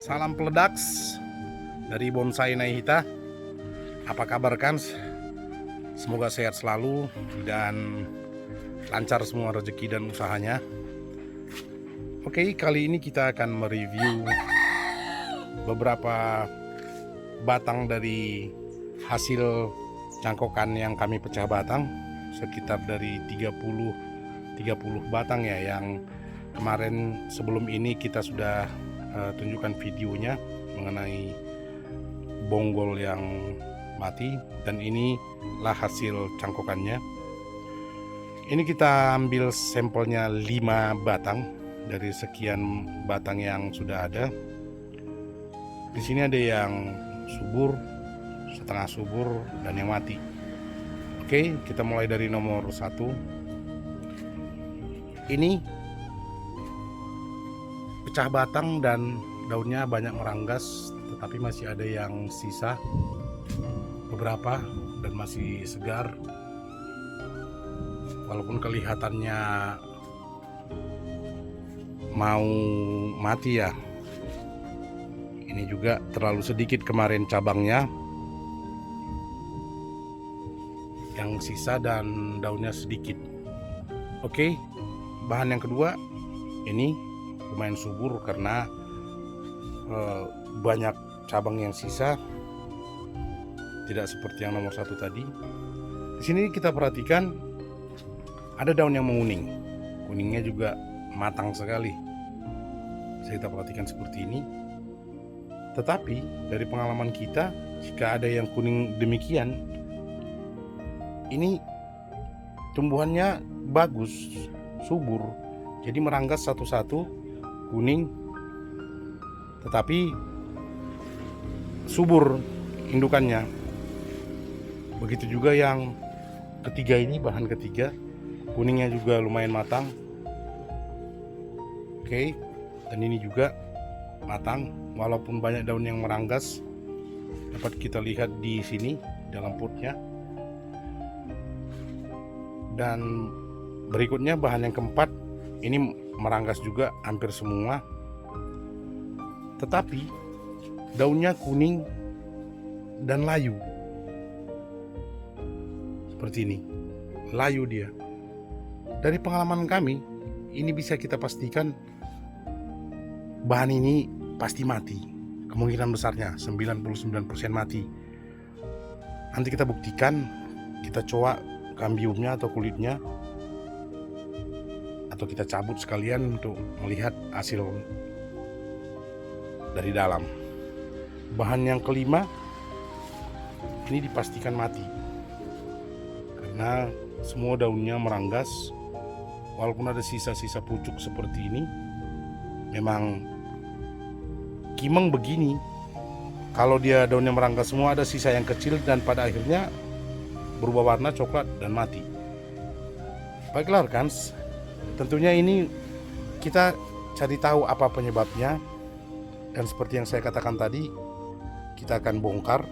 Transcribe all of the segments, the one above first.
Salam peledaks dari Bonsai Naihita. Apa kabar Kans? Semoga sehat selalu dan lancar semua rezeki dan usahanya. Oke, kali ini kita akan mereview beberapa batang dari hasil cangkokan yang kami pecah batang, sekitar dari 30 batang ya, yang kemarin sebelum ini kita sudah tunjukkan videonya mengenai bonggol yang mati, dan inilah hasil cangkokannya. Ini kita ambil sampelnya 5 batang dari sekian batang yang sudah ada. Di sini ada yang subur, setengah subur, dan yang mati. Oke, kita mulai dari nomor 1. Ini pecah batang dan daunnya banyak meranggas, tetapi masih ada yang sisa beberapa dan masih segar, walaupun kelihatannya mau mati ya. Ini juga terlalu sedikit kemarin cabangnya yang sisa dan daunnya sedikit. Oke, bahan yang kedua ini lumayan subur karena banyak cabang yang sisa, tidak seperti yang nomor 1 tadi. Di sini kita perhatikan ada daun yang menguning, kuningnya juga matang sekali. Bisa kita perhatikan seperti ini. Tetapi dari pengalaman kita, jika ada yang kuning demikian, ini tumbuhannya bagus, subur, jadi meranggas satu-satu kuning, tetapi subur indukannya. Begitu juga yang ketiga ini, bahan ketiga, kuningnya juga lumayan matang. Oke, dan ini juga matang, walaupun banyak daun yang meranggas, dapat kita lihat di sini dalam potnya. Dan berikutnya bahan yang keempat, ini meranggas juga hampir semua, tetapi daunnya kuning dan layu seperti ini, layu dia. Dari pengalaman kami, ini bisa kita pastikan bahan ini pasti mati, kemungkinan besarnya 99% mati. Nanti kita buktikan, kita coba kambiumnya atau kulitnya, atau kita cabut sekalian untuk melihat hasil dari dalam. Bahan yang kelima ini dipastikan mati karena semua daunnya meranggas, walaupun ada sisa-sisa pucuk seperti ini. Memang kimeng begini, kalau dia daunnya meranggas semua, ada sisa yang kecil dan pada akhirnya berubah warna coklat dan mati. Baiklah kan, tentunya ini kita cari tahu apa penyebabnya, dan seperti yang saya katakan tadi, kita akan bongkar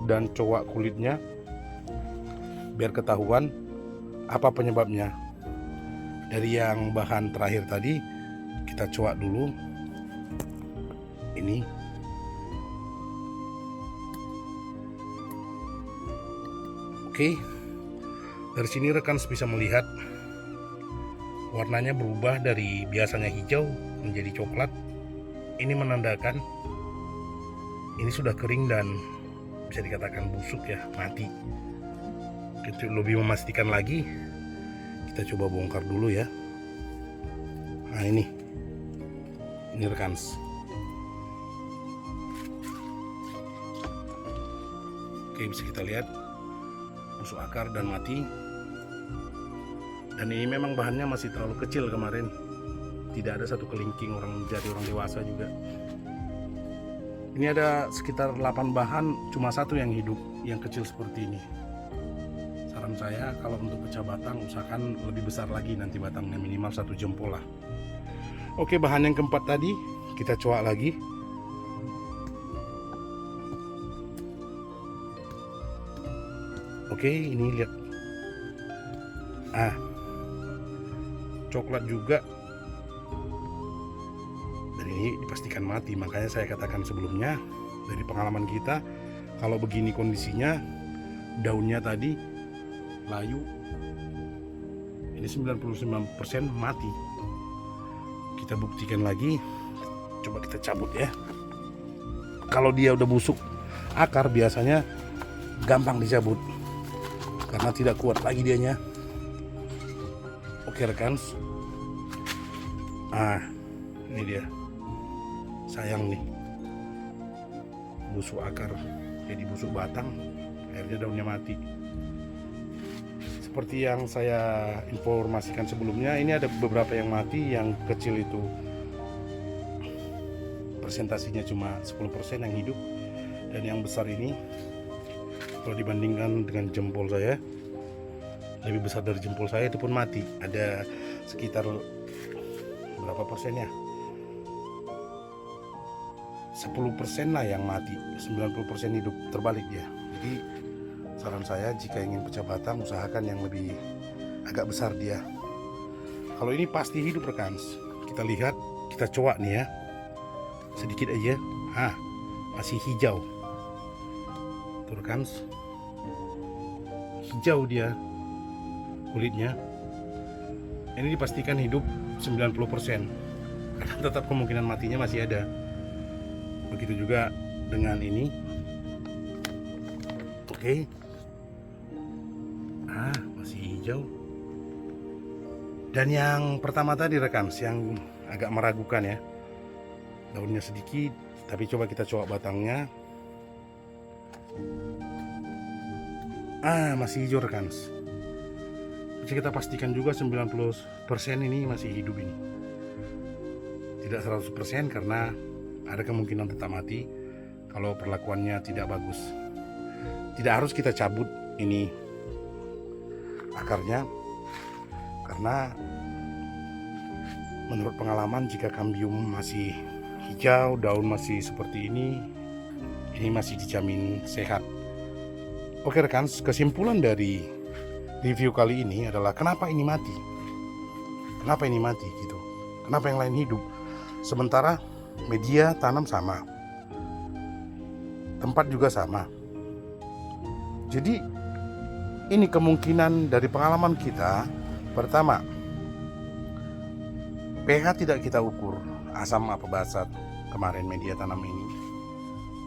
dan coba kulitnya biar ketahuan apa penyebabnya. Dari yang bahan terakhir tadi, kita coba dulu ini. Oke, dari sini rekan bisa melihat warnanya berubah dari biasanya hijau menjadi coklat. Ini menandakan ini sudah kering dan bisa dikatakan busuk ya, mati. Kita lebih memastikan lagi, kita coba bongkar dulu ya. Nah ini rekan. Oke, bisa kita lihat busuk akar dan mati. Dan ini memang bahannya masih terlalu kecil kemarin, tidak ada satu kelingking orang dewasa juga. Ini ada sekitar 8 bahan, cuma 1 yang hidup, yang kecil seperti ini. Saran saya kalau untuk pecah batang, usahakan lebih besar lagi nanti batangnya, minimal 1 jempol lah. Oke, bahan yang keempat tadi kita coba lagi. Oke, ini lihat, coklat juga, dan ini ini dipastikan mati. Makanya saya katakan sebelumnya, dari pengalaman kita, kalau begini kondisinya, daunnya tadi layu, ini 99% mati. Kita buktikan lagi, coba kita cabut ya. Kalau dia udah busuk akar, biasanya gampang dicabut karena tidak kuat lagi dianya. Oke rekan, ini dia, sayang nih, busuk akar jadi busuk batang, akhirnya daunnya mati. Seperti yang saya informasikan sebelumnya, ini ada beberapa yang mati, yang kecil itu presentasinya cuma 10% yang hidup, dan yang besar ini kalau dibandingkan dengan jempol saya, lebih besar dari jempol saya, itu pun mati. Ada sekitar berapa persennya, 10% lah yang mati, 90% hidup, terbalik dia. Jadi saran saya, jika ingin pecah batang, usahakan yang lebih agak besar dia. Kalau ini pasti hidup rekan. Kita lihat, kita coak nih ya, sedikit aja. Masih hijau tuh rekan, hijau dia kulitnya. Ini dipastikan hidup 90%, karena tetap kemungkinan matinya masih ada. Begitu juga dengan ini. Oke. Masih hijau. Dan yang pertama tadi rekan, yang agak meragukan ya, daunnya sedikit, tapi coba kita coba batangnya. Masih hijau rekan. Bisa kita pastikan juga 90% ini masih hidup ini. Tidak 100% karena ada kemungkinan tetap mati kalau perlakuannya tidak bagus. Tidak harus kita cabut ini akarnya, karena menurut pengalaman, jika kambium masih hijau, daun masih seperti ini masih dijamin sehat. Oke rekan, kesimpulan dari review kali ini adalah kenapa ini mati, kenapa ini mati gitu, kenapa yang lain hidup, sementara media tanam sama, tempat juga sama. Jadi ini kemungkinan dari pengalaman kita. Pertama, pH tidak kita ukur, asam apa basat kemarin media tanam ini,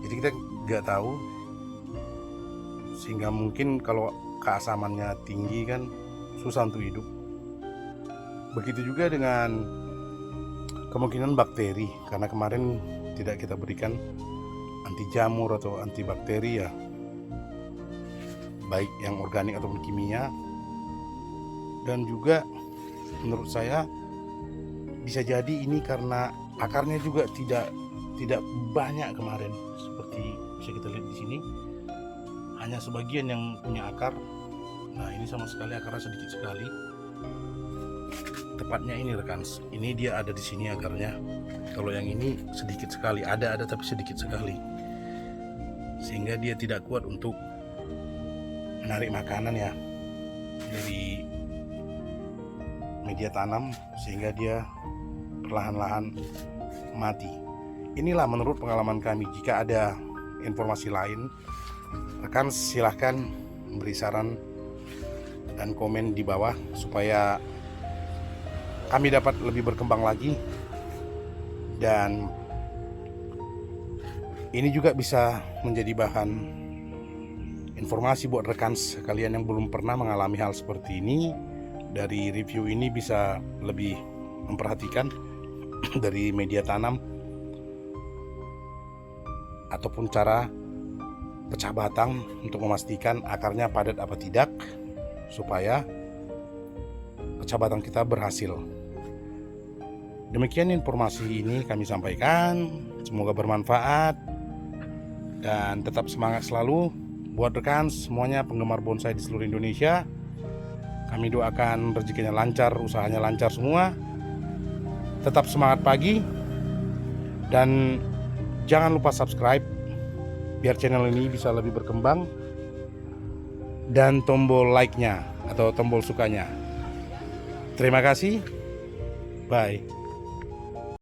jadi kita nggak tahu, sehingga mungkin kalau keasamannya tinggi kan susah untuk hidup. Begitu juga dengan kemungkinan bakteri, karena kemarin tidak kita berikan anti jamur atau antibakteri ya, baik yang organik ataupun kimia. Dan juga menurut saya bisa jadi ini karena akarnya juga tidak banyak kemarin, seperti bisa kita lihat di sini, hanya sebagian yang punya akar. Nah ini sama sekali akarnya sedikit sekali. Tepatnya ini rekan, ini dia ada di sini akarnya. Kalau yang ini sedikit sekali, ada tapi sedikit sekali, sehingga dia tidak kuat untuk menarik makanan ya dari media tanam, sehingga dia perlahan-lahan mati. Inilah menurut pengalaman kami. Jika ada informasi lain, rekan silahkan beri saran dan komen di bawah supaya kami dapat lebih berkembang lagi. Dan ini juga bisa menjadi bahan informasi buat rekan sekalian yang belum pernah mengalami hal seperti ini. Dari review ini bisa lebih memperhatikan dari media tanam ataupun cara pecah batang untuk memastikan akarnya padat apa tidak, supaya pecah batang kita berhasil. Demikian informasi ini kami sampaikan, semoga bermanfaat dan tetap semangat selalu buat rekan semuanya penggemar bonsai di seluruh Indonesia. Kami doakan rezekinya lancar, usahanya lancar semua. Tetap semangat pagi dan jangan lupa subscribe biar channel ini bisa lebih berkembang, dan tombol like-nya atau tombol sukanya. Terima kasih. Bye.